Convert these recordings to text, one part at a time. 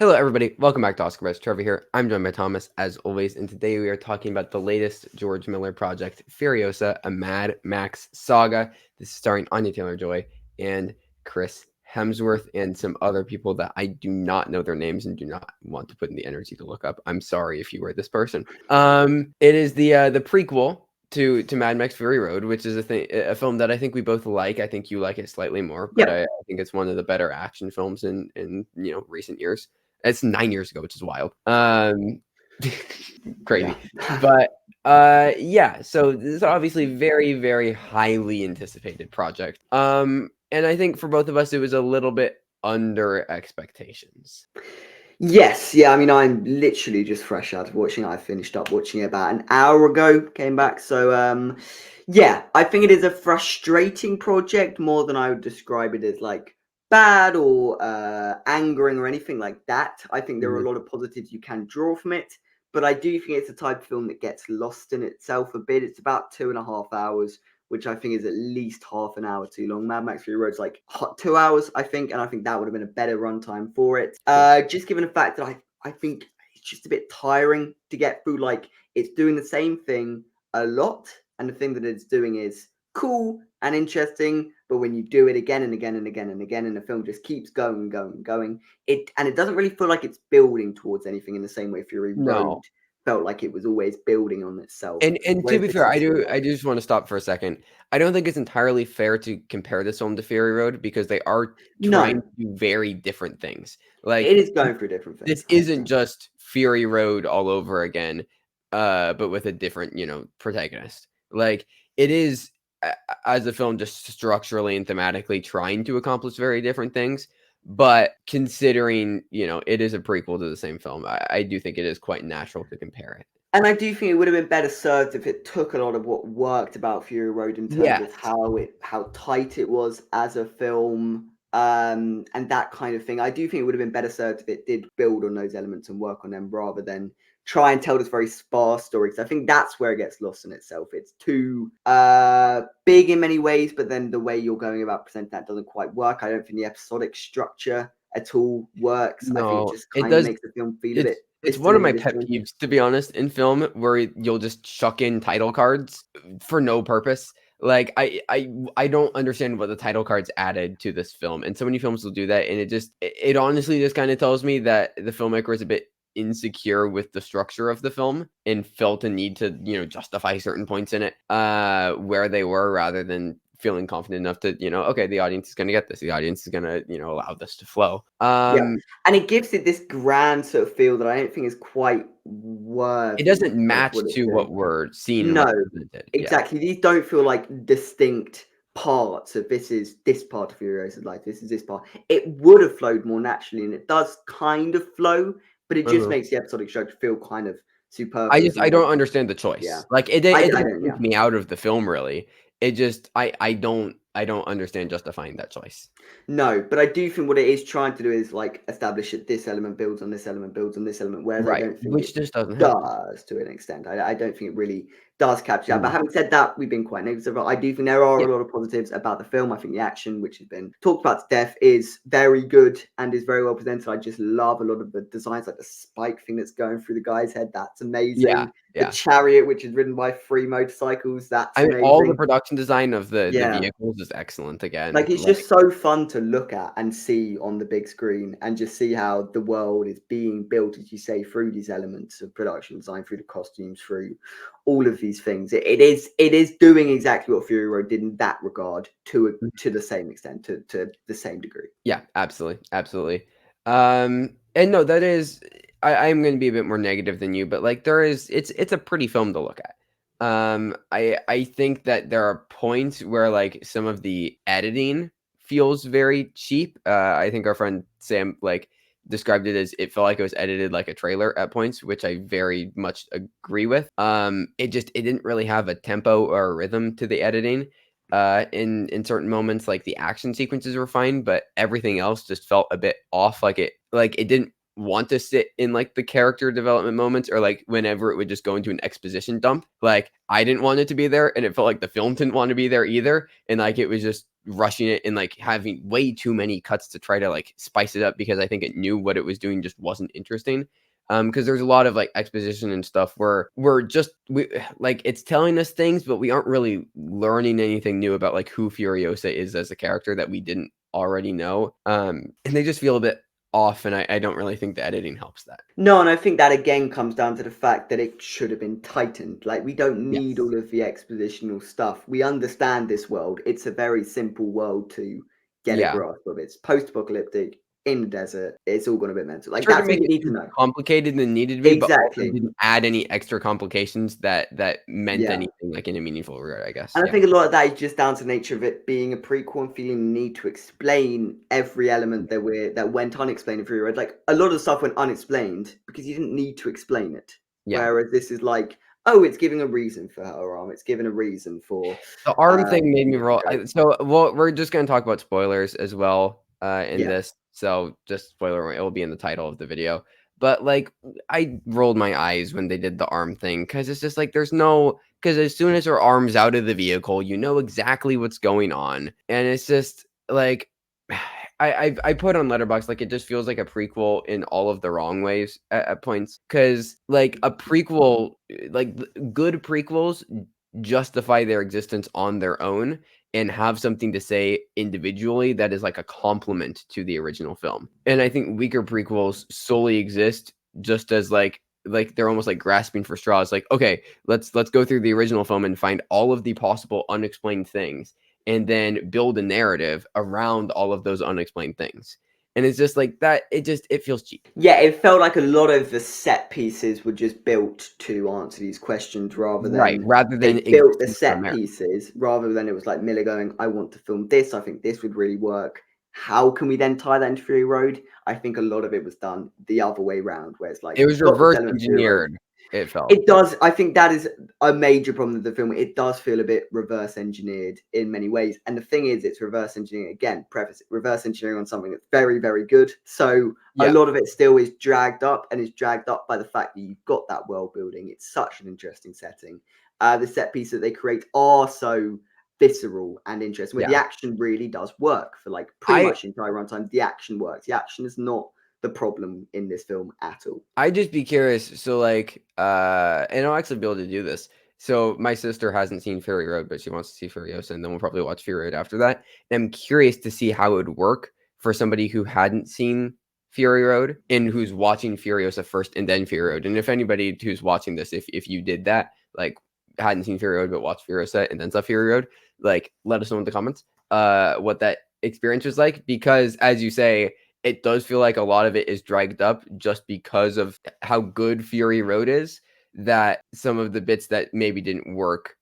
Hello, everybody. Welcome back to Oscar Trevor here. I'm joined by Thomas, as always, and today we are talking about the latest George Miller project, Furiosa, a Mad Max saga. This is starring Anya Taylor-Joy and Chris Hemsworth and some other people that I do not know their names and do not want to put in the energy to look up. I'm sorry if you were this person. It is the prequel to Mad Max Fury Road, which is a film that I think we both like. I think you like it slightly more, but I think it's one of the better action films in recent years. It's 9 years ago, which is wild. Crazy. But yeah, so this is obviously very, very highly anticipated project. And I think for both of us, it was a little bit under expectations. Yes, yeah, I mean, I'm literally just fresh out of watching it. I finished up watching it about an hour ago, came back. So, yeah, I think it is a frustrating project more than I would describe it as like bad or angering or anything like that. I think there are a lot of positives you can draw from it, but I do think it's a type of film that gets lost in itself a bit. It's about 2.5 hours, which I think is at least half an hour too long. Mad Max Fury Road's like 2 hours, I think, and I think that would have been a better runtime for it. Just given the fact that I think it's just a bit tiring to get through. Like, it's doing the same thing a lot, and the thing that it's doing is cool and interesting, but when you do it again and again and again and again, and the film just keeps going and going and going, it doesn't really feel like it's building towards anything in the same way Fury Road felt like it was always building on itself. And to be fair, I just want to stop for a second. I don't think it's entirely fair to compare this film to Fury Road because they are trying to do very different things. Like, it is going through different things. This isn't just Fury Road all over again, but with a different, protagonist. Like, it is, as a film, just structurally and thematically trying to accomplish very different things. But considering, it is a prequel to the same film, I do think it is quite natural to compare it. And I do think it would have been better served if it took a lot of what worked about Fury Road in terms of how tight it was as a film, and that kind of thing. I do think it would have been better served if it did build on those elements and work on them rather than try and tell this very sparse story. Because I think that's where it gets lost in itself. It's too big in many ways, but then the way you're going about presenting that doesn't quite work. I don't think the episodic structure at all works. I think it just kind of makes the film feel a bit. It's one of my pet peeves, to be honest, in film where you'll just chuck in title cards for no purpose. Like, I don't understand what the title cards added to this film, and so many films will do that, and it honestly just kind of tells me that the filmmaker is a bit insecure with the structure of the film and felt a need to justify certain points in it where they were, rather than feeling confident enough to, okay, the audience is going to get this. The audience is going to, allow this to flow. And it gives it this grand sort of feel that I don't think is quite worth. It doesn't match to what we're seeing. No, exactly. These don't feel like distinct parts of this part of Furiosa's life. This is this part. It would have flowed more naturally, and it does kind of flow, but it just makes the episodic structure feel kind of superb. I don't understand the choice. Yeah. Like, it didn't take me out of the film, really. It just, I don't understand justifying that choice. No, but I do think what it is trying to do is like establish that this element builds on this element, builds on this element, whereas I don't think which just doesn't does to an extent. I don't think it really does capture that. But having said that, we've been quite negative. I do think there are a lot of positives about the film. I think the action, which has been talked about to death, is very good and is very well presented. I just love a lot of the designs, like the spike thing that's going through the guy's head. That's amazing. The chariot, which is ridden by 3 motorcycles. That's amazing. All the production design of the vehicles is excellent again. Like, it's just so fun to look at and see on the big screen, and just see how the world is being built, as you say, through these elements of production design, through the costumes, through all of these things. It is doing exactly what Fury Road did in that regard, to the same extent, to the same degree. Yeah, absolutely. And no, that is, I'm going to be a bit more negative than you, but like, it's a pretty film to look at. I think that there are points where like some of the editing feels very cheap. I think our friend Sam described it as it felt like it was edited like a trailer at points, which I very much agree with. It didn't really have a tempo or a rhythm to the editing. In certain moments, like the action sequences were fine, but everything else just felt a bit off. Like it didn't want to sit in like the character development moments, or like whenever it would just go into an exposition dump. Like, I didn't want it to be there, and it felt like the film didn't want to be there either. And like, it was just rushing it and like having way too many cuts to try to like spice it up because I think it knew what it was doing just wasn't interesting. Because there's a lot of like exposition and stuff where we like it's telling us things, but we aren't really learning anything new about like who Furiosa is as a character that we didn't already know. And they just feel a bit off, and I don't really think the editing helps that. No, and I think that again comes down to the fact that it should have been tightened. Like, we don't need Yes. all of the expositional stuff. We understand this world. It's a very simple world to get a Yeah. grasp of. It's post-apocalyptic, in the desert. It's all gone a bit mental. They Like, tried to that's all make you it need to too know. complicated than needed to be, but also Exactly. didn't add any extra complications that meant Yeah. anything like in a meaningful regard, I guess. And I Yeah. think a lot of that is just down to the nature of it being a prequel and feeling the need to explain every element that went unexplained in Fury Road. Like, a lot of the stuff went unexplained because you didn't need to explain it. Yeah. Whereas this is like, oh, it's giving a reason for her arm. It's giving a reason for The arm uh thing made me roll. go. So, well, we're just gonna talk about spoilers as well in Yeah. this. So, just spoiler, it will be in the title of the video. But like, I rolled my eyes when they did the arm thing because it's just like there's no because as soon as her arm's out of the vehicle, you know exactly what's going on, and it's just like I put on Letterboxd like it just feels like a prequel in all of the wrong ways at points because like a prequel like good prequels justify their existence on their own and have something to say individually that is like a complement to the original film. And I think weaker prequels solely exist just as like they're almost like grasping for straws like okay, let's go through the original film and find all of the possible unexplained things and then build a narrative around all of those unexplained things. And it's just like that it feels cheap. Yeah, it felt like a lot of the set pieces were just built to answer these questions rather Right, than rather than they built the existing for a set merit. pieces rather than it was like Miller going, I want to film this. I think this would really work. How can we then tie that into Fury Road? I think a lot of it was done the other way round, where it's like It you've was got this reverse element of Fury Road. engineered, it felt. It does. I think that is a major problem with the film. It does feel a bit reverse engineered in many ways. And the thing is, it's reverse engineering again, preface it, reverse engineering on something that's very, very good. So a Yeah. lot of it still is dragged up and is dragged up by the fact that you've got that world building. It's such an interesting setting. The set pieces that they create are so visceral and interesting, where the Yeah. action really does work for like pretty I much the entire runtime. The action works. The action is not the problem in this film at all. I'd just be curious. So like, and I'll actually be able to do this. So my sister hasn't seen Fury Road, but she wants to see Furiosa, and then we'll probably watch Fury Road after that. And I'm curious to see how it would work for somebody who hadn't seen Fury Road and who's watching Furiosa first and then Fury Road. And if anybody who's watching this, if you did that, like hadn't seen Fury Road but watched Furiosa and then saw Fury Road, like let us know in the comments what that experience was like. Because as you say, it does feel like a lot of it is dragged up just because of how good Fury Road is, that some of the bits that maybe didn't work,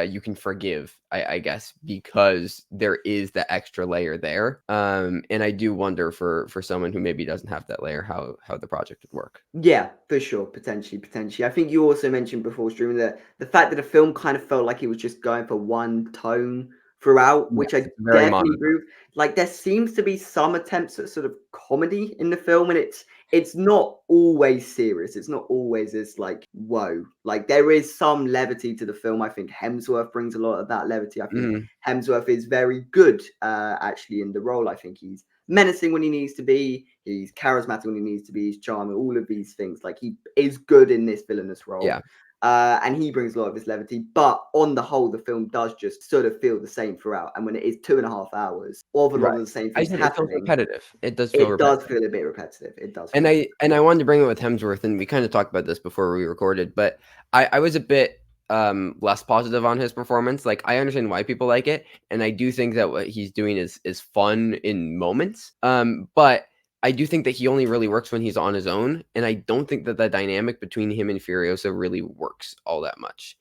you can forgive, I guess, because there is the extra layer there. And I do wonder for someone who maybe doesn't have that layer, how the project would work. Yeah, for sure. Potentially. I think you also mentioned before streaming that the fact that the film kind of felt like it was just going for one tone throughout, which Yes, I it's very definitely monotone. agree with. Like, there seems to be some attempts at sort of comedy in the film, and it's not always serious. It's not always as like whoa. Like, there is some levity to the film. I think Hemsworth brings a lot of that levity. I think Mhm. Hemsworth is very good actually in the role. I think he's menacing when he needs to be. He's charismatic when he needs to be. He's charming. All of these things. Like, he is good in this villainous role. Yeah. And he brings a lot of his levity. But on the whole, the film does just sort of feel the same throughout. And when it is 2.5 hours of a lot Right. of the same I things think it feels happening, repetitive. It does feel it does repetitive. feel a bit repetitive. It does And feel a bit I wanted to bring it with Hemsworth, and we kind of talked about this before we recorded, but I was a bit less positive on his performance. Like I understand why people like it, and I do think that what he's doing is fun in moments. But I do think that he only really works when he's on his own, and I don't think that the dynamic between him and Furiosa really works all that much.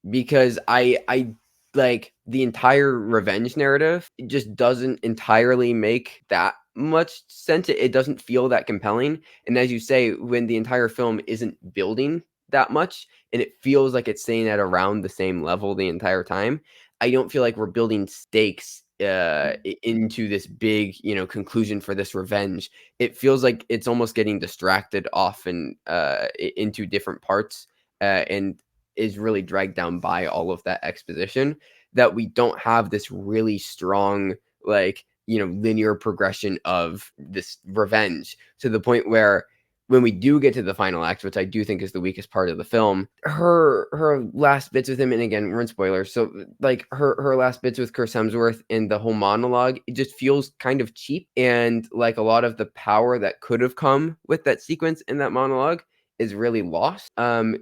Because I like the entire revenge narrative it just doesn't entirely make that much sense. It doesn't feel that compelling. And as you say, when the entire film isn't building that much and it feels like it's staying at around the same level the entire time, I don't feel like we're building stakes into this big, conclusion for this revenge. It feels like it's almost getting distracted off and into different parts and is really dragged down by all of that exposition that we don't have this really strong, like, linear progression of this revenge, to the point where when we do get to the final act, which I do think is the weakest part of the film, her last bits with him, and again, we're in spoilers, so like her last bits with Chris Hemsworth in the whole monologue, it just feels kind of cheap, and like a lot of the power that could have come with that sequence in that monologue is really lost,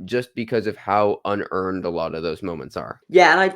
just because of how unearned a lot of those moments are. Yeah, and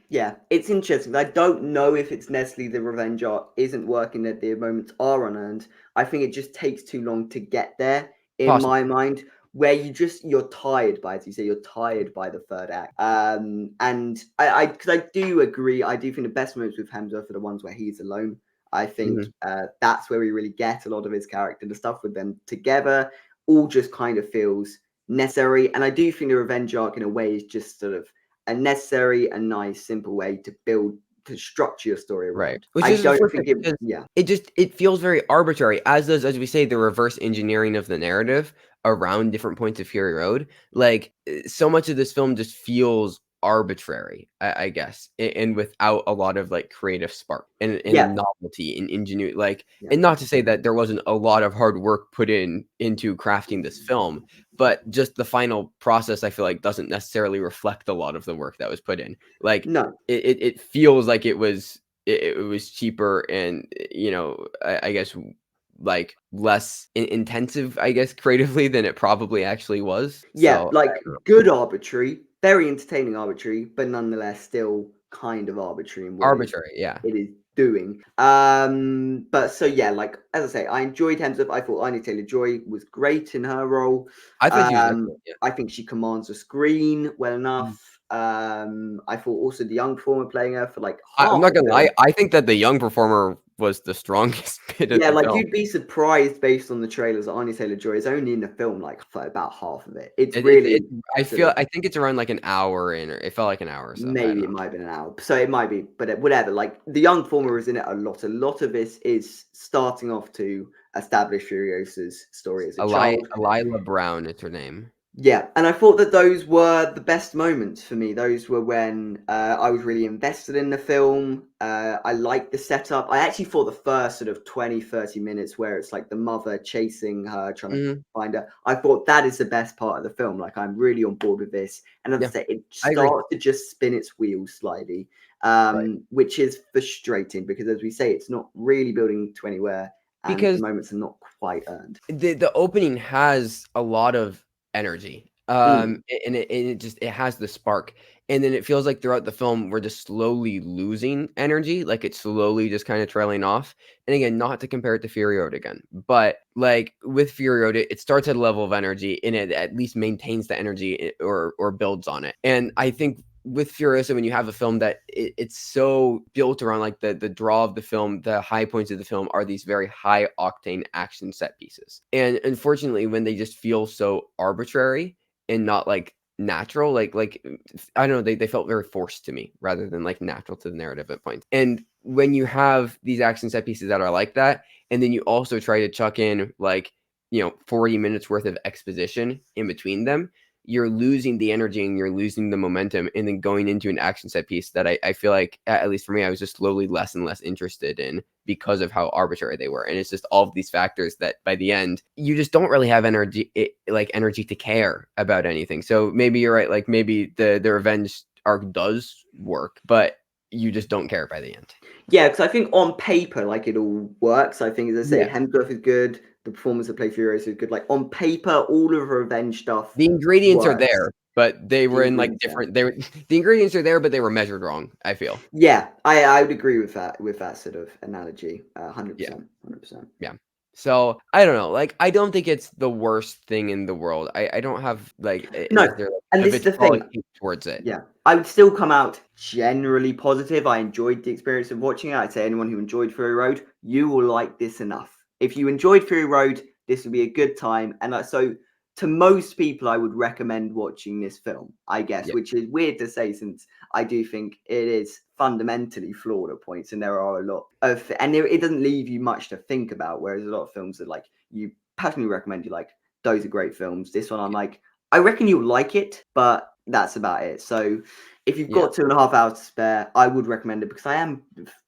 yeah, it's interesting. I don't know if it's necessarily the revenge arc isn't working, that the moments are unearned. I think it just takes too long to get there in my Possibly. mind, where you're tired by, as you say, you're tired by the third act. And because I do agree, I do think the best moments with Hemsworth are the ones where he's alone. I think Mhm. that's where we really get a lot of his character. The stuff with them together all just kind of feels necessary. And I do think the revenge arc, in a way, is just sort of a necessary and nice, simple way to structure your story Right. around. Which I is don't think unfortunate it, because yeah, it feels very arbitrary, as does, as we say, the reverse engineering of the narrative around different points of Fury Road. Like, so much of this film just feels arbitrary, I guess, and without a lot of like creative spark and yeah, novelty and ingenuity. Like, yeah. and not to say that there wasn't a lot of hard work put into crafting this film, but just the final process, I feel like, doesn't necessarily reflect a lot of the work that was put in. Like, No, it feels like it was cheaper and, I guess, like, less intensive, I guess, creatively than it probably actually was. yeah, So I like don't know. good arbitrary, very entertaining arbitrary, but nonetheless still kind of arbitrary in what Arbitrary, yeah. it is doing. But so yeah, like as I say, I enjoyed Hemsworth. I thought Anya Taylor-Joy was great in her role. I thought she was excellent, yeah. I think she commands the screen well Mhm. enough. I thought also the young performer playing her for like I'm half not the gonna lie, film. I think that the young performer was the strongest bit of Yeah, the like film. you'd be surprised based on the trailers that Anya Taylor-Joy is only in the film like for about half of it. It's It really sort of, I think it's around, like, an hour in, or it felt like an hour or so, I don't maybe it know. might have been an hour, so it might be, but whatever. Like the young performer is in it a lot. A lot of this is starting off to establish Furiosa's story as a child. Lila Brown is her name. Yeah, and I thought that those were the best moments for me. Those were when I was really invested in the film. I liked the setup. I actually thought the first sort of 20, 30 minutes where it's like the mother chasing her, trying to Mhm. find her, I thought that is the best part of the film. Like, I'm really on board with this. And as I Yeah, say, it I agree. starts to just spin its wheels slightly, Right. which is frustrating because, as we say, it's not really building to anywhere and the Because moments are not quite earned. the opening has a lot of energy, Mm, and it just it has the spark, and then it feels like throughout the film we're just slowly losing energy, like it's slowly just kind of trailing off. And again, not to compare it to Fury Road again, but like with Fury Road, it starts at a level of energy and it at least maintains the energy, or builds on it. And I think with Furiosa, when you have a film that it's so built around like the draw of the film, the high points of the film are these very high octane action set pieces. And unfortunately, when they just feel so arbitrary and not like natural, like I don't know, they felt very forced to me rather than like natural to the narrative at points. And when you have these action set pieces that are like that, and then you also try to chuck in like 40 minutes worth of exposition in between them, you're losing the energy and you're losing the momentum, and then going into an action set piece that I feel like, at least for me, I was just slowly less and less interested in because of how arbitrary they were. And it's just all of these factors that by the end you just don't really have energy to care about anything. So maybe you're right, like maybe the revenge arc does work, but you just don't care by the end. Yeah, because I think on paper, like it all works. I think, as I say, Yeah. Hemsworth is good. The performance of Play Furiosa is good. Like on paper, all of the revenge stuff The ingredients are works. there, but they The were in like ingredients there. different they were the ingredients are there, but they were measured wrong, I feel. Yeah, I would agree with that sort of analogy. 100%, Yeah. 100%. Yeah. So, I don't know, like, I don't think it's the worst thing in the world. I don't have, like, No, necessarily and a this is the vitriolic thing. hate towards it. Yeah, I would still come out generally positive. I enjoyed the experience of watching it. I'd say anyone who enjoyed Fury Road, you will like this enough. If you enjoyed Fury Road, this would be a good time. And so, to most people, I would recommend watching this film, I guess, Yeah. which is weird to say since I do think it is fundamentally flawed at points, and there are a lot of, and it doesn't leave you much to think about. Whereas a lot of films that like you personally recommend, you like those are great films. This one, I'm like, I reckon you'll like it, but that's about it. So if you've Yeah, got 2.5 hours to spare, I would recommend it because I am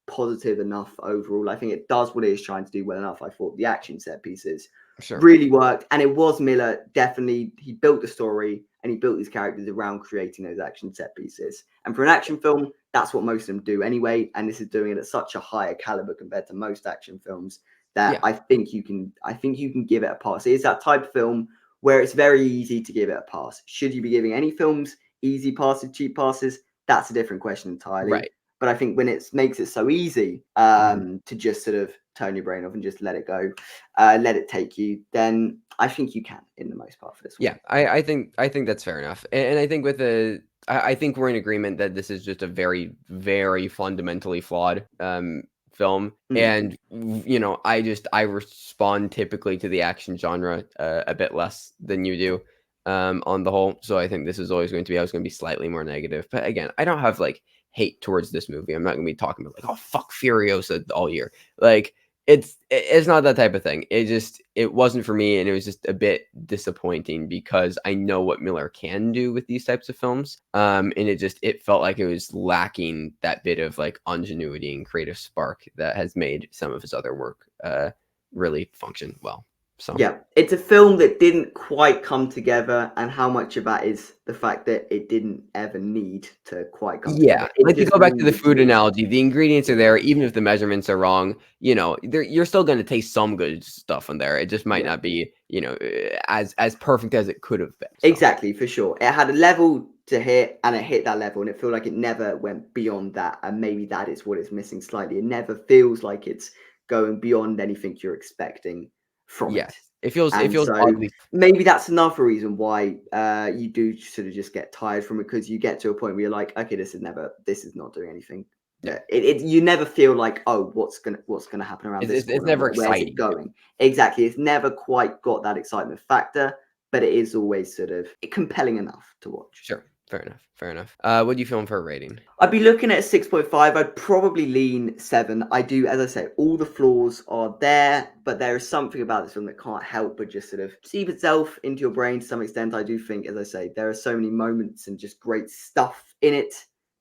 positive enough overall. I think it does what it is trying to do well enough. I thought the action set pieces sure. really worked, and it was Miller. Definitely, he built the story and he built these characters around creating those action set pieces. And for an action film, that's what most of them do anyway. And this is doing it at such a higher caliber compared to most action films that Yeah, I think you can. I think you can give it a pass. It's that type of film where it's very easy to give it a pass. Should you be giving any films easy passes, cheap passes? That's a different question entirely. right. But I think when it makes it so easy Mhm. to just sort of turn your brain off and just let it go, let it take you, then I think you can in the most part for this one. Yeah, I think that's fair enough, and I think with the I think we're in agreement that this is just a very, very fundamentally flawed film, Mm. and I respond typically to the action genre a bit less than you do on the whole. So I think this is always going to be I was going to be slightly more negative, but again, I don't have like hate towards this movie. I'm not going to be talking about like oh fuck Furiosa all year, like it's not that type of thing. It wasn't for me, and it was just a bit disappointing because I know what Miller can do with these types of films. And it felt like it was lacking that bit of like ingenuity and creative spark that has made some of his other work really function well. So Yeah, it's a film that didn't quite come together, and how much of that is the fact that it didn't ever need to quite come yeah, together. It like to just go back to the needed to food be. analogy, the ingredients are there, even if the measurements are wrong. You're still going to taste some good stuff in there. It just might Yeah. not be, as perfect as it could have been. So Exactly, for sure. It had a level to hit, and it hit that level, and it felt like it never went beyond that. And maybe that is what is missing slightly. It never feels like it's going beyond anything you're expecting from yes, it. it And feels so oddly. maybe that's another reason why you do sort of just get tired from it, because you get to a point where you're like, okay, this is not doing anything. Yeah, You never feel like, oh, what's gonna happen around it's this it's, it's corner? never Where's it exciting. Yeah, going? Exactly, it's never quite got that excitement factor, but it is always sort of compelling enough to watch. sure, fair enough, fair enough. What do you feeling for a rating? I'd be looking at a 6.5. I'd probably lean 7. I do, as I say, all the flaws are there, but there is something about this film that can't help but just sort of seep itself into your brain to some extent. I do think, as I say, there are so many moments and just great stuff in it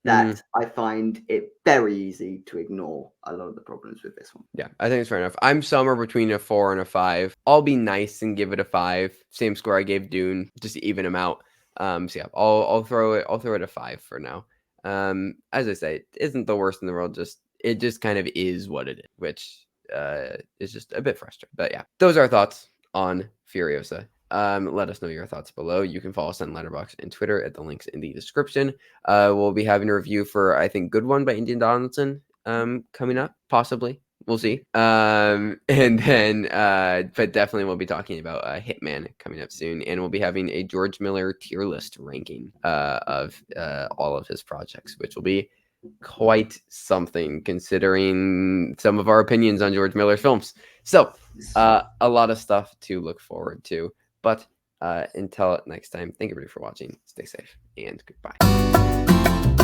Mm, that I find it very easy to ignore a lot of the problems with this one. yeah, I think it's fair enough. I'm somewhere between a 4 and a 5. I'll be nice and give it a 5. Same score I gave Dune, just to even them out. So yeah, I'll throw it a 5 for now. As I say, it isn't the worst in the world. It just kind of is what it is, which is just a bit frustrating. But yeah, those are our thoughts on Furiosa. Let us know your thoughts below. You can follow us on Letterboxd and Twitter at the links in the description. We'll be having a review for I think Good One by Indian Donaldson coming up, possibly. We'll see. And then, but definitely we'll be talking about Hitman coming up soon, and we'll be having a George Miller tier list ranking of all of his projects, which will be quite something considering some of our opinions on George Miller's films. So, a lot of stuff to look forward to. But until next time, thank you everybody for watching. Stay safe and goodbye.